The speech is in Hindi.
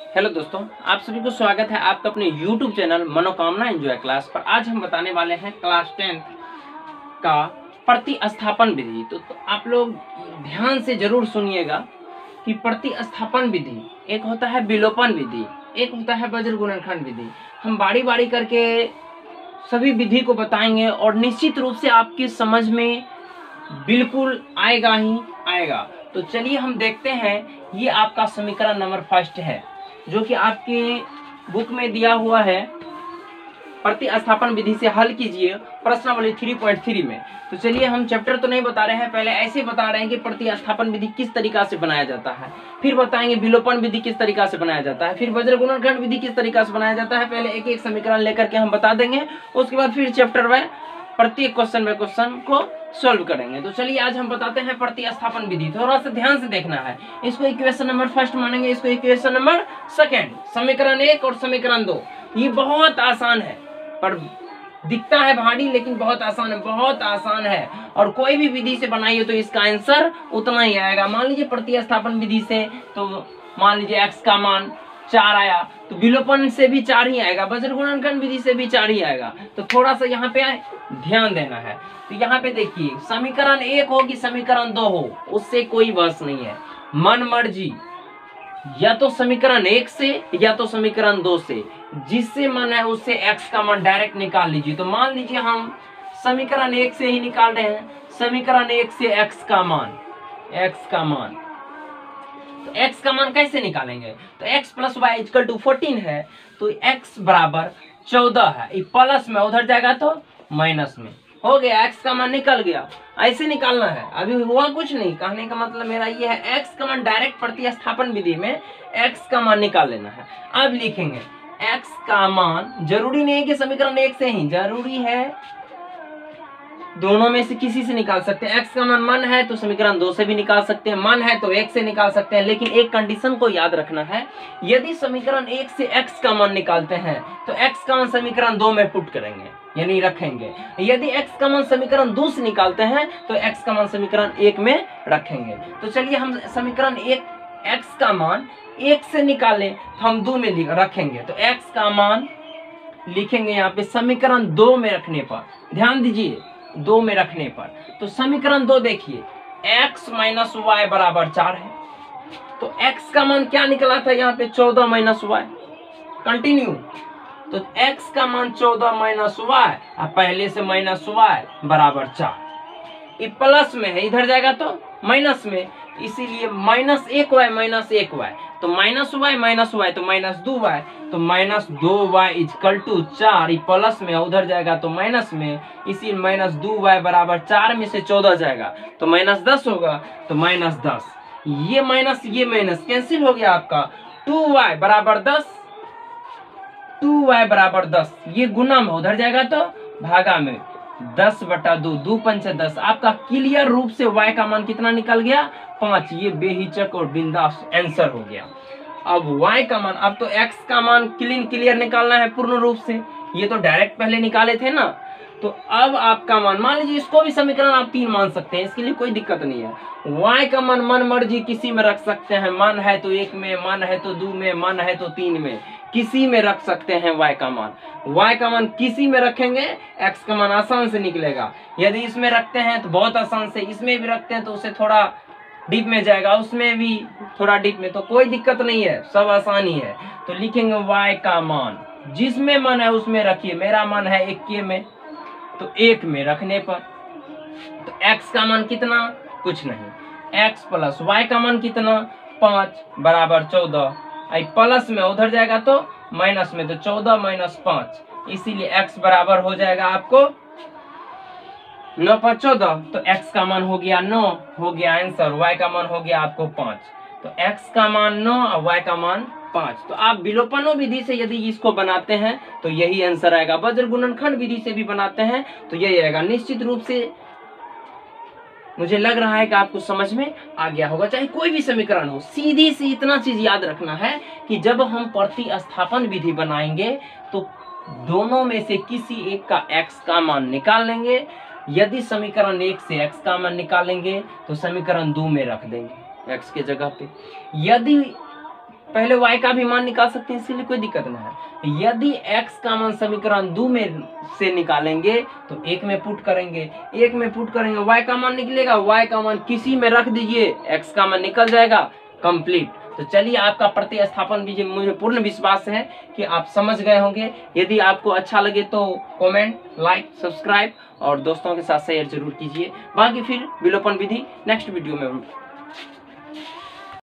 हेलो दोस्तों, आप सभी को स्वागत है आपका अपने YouTube चैनल मनोकामना एंजॉय क्लास पर। आज हम बताने वाले हैं क्लास 10 का प्रतिस्थापन विधि। तो आप लोग ध्यान से जरूर सुनिएगा कि प्रतिस्थापन विधि एक होता है विलोपन विधि, एक होता है वज्र गुणनखंड विधि। हम बारी बारी करके सभी विधि को बताएंगे और निश्चित रूप से आपकी समझ में बिल्कुल आएगा ही आएगा। तो चलिए हम देखते हैं। ये आपका समीकरण नंबर फर्स्ट है जो कि आपके बुक में दिया हुआ है। प्रतिस्थापन विधि से हल कीजिए प्रश्नावली 3.3 में। तो चलिए, हम चैप्टर तो नहीं बता रहे हैं, पहले ऐसे बता रहे हैं कि प्रतिस्थापन विधि किस तरीका से बनाया जाता है, फिर बताएंगे विलोपन विधि किस तरीका से बनाया जाता है, फिर वज्र गुणनखंड विधि किस तरीका से बनाया जाता है। पहले एक एक समीकरण लेकर के हम बता देंगे, उसके बाद फिर चैप्टर वाइज प्रत्येक क्वेश्चन बाय क्वेश्चन को सॉल्व करेंगे। तो चलिए आज हम बताते हैं प्रतिस्थापन विधि। थोड़ा सा ध्यान से देखना है। इसको इक्वेशन नंबर फर्स्ट मानेंगे, इसको इक्वेशन नंबर सेकंड। समीकरण 1 और समीकरण 2 ये बहुत आसान है, पर दिखता है भारी लेकिन बहुत आसान है, बहुत आसान है। और कोई भी विधि से बनाइए तो इसका आंसर उतना ही आएगा। मान लीजिए प्रतिस्थापन विधि से, तो मान लीजिए x का मान 4 आया, तो विलोपन से भी 4 ही आएगा, वज्र गुणनखंड विधि से भी 4 ही आएगा। तो थोड़ा सा यहाँ पे ध्यान देना है। तो यहाँ पे देखिए, समीकरण 1 हो कि समीकरण 2 हो, उससे कोई बहस नहीं है। मन मर्जी या तो समीकरण 1 से या तो समीकरण 2 से, जिससे मन है उससे x का मान डायरेक्ट निकाल लीजिए। तो मान लीजिए हम समीकरण 1 से ही निकाल रहे हैं। समीकरण 1 से x का मान तो x का मान कैसे निकालेंगे? तो x plus y equal to 14 है, तो x बराबर 14 है। ये प्लस में उधर जाएगा तो माइनस में हो गया, x का मान निकल गया। ऐसे निकालना है, अभी हुआ कुछ नहीं। कहने का मतलब मेरा ये है, x का मान डायरेक्ट प्रतिस्थापन विधि में x का मान निकाल लेना है। अब लिखेंगे x का मान, जरूरी नहीं है कि समीकरण 1 से ही, जरूरी है दोनों में से किसी से निकाल सकते हैं। x का मान है तो समीकरण 2 से भी निकाल सकते हैं, मन है तो 1 से निकाल सकते हैं। लेकिन एक कंडीशन को याद रखना है, यदि समीकरण 1 से x का मान निकालते हैं तो x का मान समीकरण 2 में पुट करेंगे, यानी रखेंगे। यदि x का मान समीकरण 2 से निकालते हैं तो x का मान समीकरण 1 में रखेंगे। तो चलिए हम समीकरण 1 x का मान 1 से निकालें तो हम 2 में रखेंगे। तो x का मान लिखेंगे यहाँ पे समीकरण 2 में रखने पर, ध्यान दीजिए 2 में रखने पर। तो समीकरण 2 देखिए, x माइनस वाई बराबर 4 है। तो x का मान क्या निकला था यहाँ पे? 14 माइनस वाई। कंटिन्यू। तो x का मान 14 माइनस वाई, और पहले से माइनस वाई बराबर 4। ये प्लस में है, इधर जाएगा तो माइनस में, इसीलिए माइनस 1 वाई माइनस 1 वाई। तो माइनस वाई तो माइनस 2 वाई, तो minus 2 y equal to 4। Plus में उधर जाएगा तो माइनस में, इसी माइनस 2 वाई बराबर 4 में से 14 जाएगा तो माइनस 10 होगा। तो माइनस 10, ये माइनस कैंसिल हो गया आपका। 2 वाई बराबर 10, ये गुना में उधर जाएगा तो भागा में, 10/2, 2 पंच 10। आपका क्लियर रूप से y का मान कितना निकल गया? 5। ये बेहिचक और बिंदास आंसर हो गया। अब y का मान, अब तो x का मान क्लियर निकालना है पूर्ण रूप से। ये तो डायरेक्ट पहले निकाले थे ना। तो अब आपका मान, मान लीजिए इसको भी समीकरण आप 3 मान सकते हैं, इसके लिए कोई दिक्कत नहीं है। y का मान मन मर्जी किसी में रख सकते हैं, मन है तो 1 में, मन है तो 2 में, मन है तो 3 में, किसी में रख सकते हैं y का मान किसी में रखेंगे, x का मान आसान से निकलेगा। यदि इसमें रखते हैं तो बहुत आसान से, इसमें भी रखते हैं तो उसे थोड़ा डीप में जाएगा, उसमें भी थोड़ा डीप में, तो कोई दिक्कत नहीं है, सब आसानी है। तो लिखेंगे y का मान, जिसमें मन है उसमें रखिए। मेरा मन है 1 में, तो 1 में रखने पर तो x का मान कितना? कुछ नहीं, x प्लस y का मान कितना? 5 बराबर 14। आई प्लस में उधर जाएगा तो माइनस में, तो 14 माइनस 5, इसीलिए x बराबर हो जाएगा आपको 9 5 14। तो x का मान हो गया 9, हो गया आंसर। y का मान हो गया आपको 5। तो x का मान 9 और y का मान 5। तो आप विलोपनो विधि से यदि इसको बनाते हैं तो यही आंसर आएगा। वज्र गुणनखंड विधि से भी बनाते हैं तो यही आएगा। निश्चित रूप से मुझे लग रहा है कि आपको समझ में आ गया होगा। चाहे कोई भी समीकरण हो, सीधी सी इतना चीज याद रखना है कि जब हम प्रतिस्थापन विधि बनाएंगे तो दोनों में से किसी एक का x का मान निकाल लेंगे। यदि समीकरण 1 से x का मान निकालेंगे तो समीकरण 2 में रख देंगे x के जगह पे। यदि पहले y का भी मान निकाल सकते हैं, इसीलिए कोई दिक्कत नहीं है। यदि x का मान समीकरण 2 में से निकालेंगे तो 1 में पुट करेंगे, 1 में पुट करेंगे, y का मान निकलेगा, y का मान किसी में रख दीजिए, x का मान निकल जाएगा, कंप्लीट। तो चलिए आपका प्रतिस्थापन भी मुझे पूर्ण विश्वास है कि आप समझ गए होंगे। यदि आपको अच्छा लगे तो कमेंट, लाइक, सब्सक्राइब और दोस्तों के साथ शेयर जरूर कीजिए। बाकी फिर विलोपन विधि नेक्स्ट वीडियो में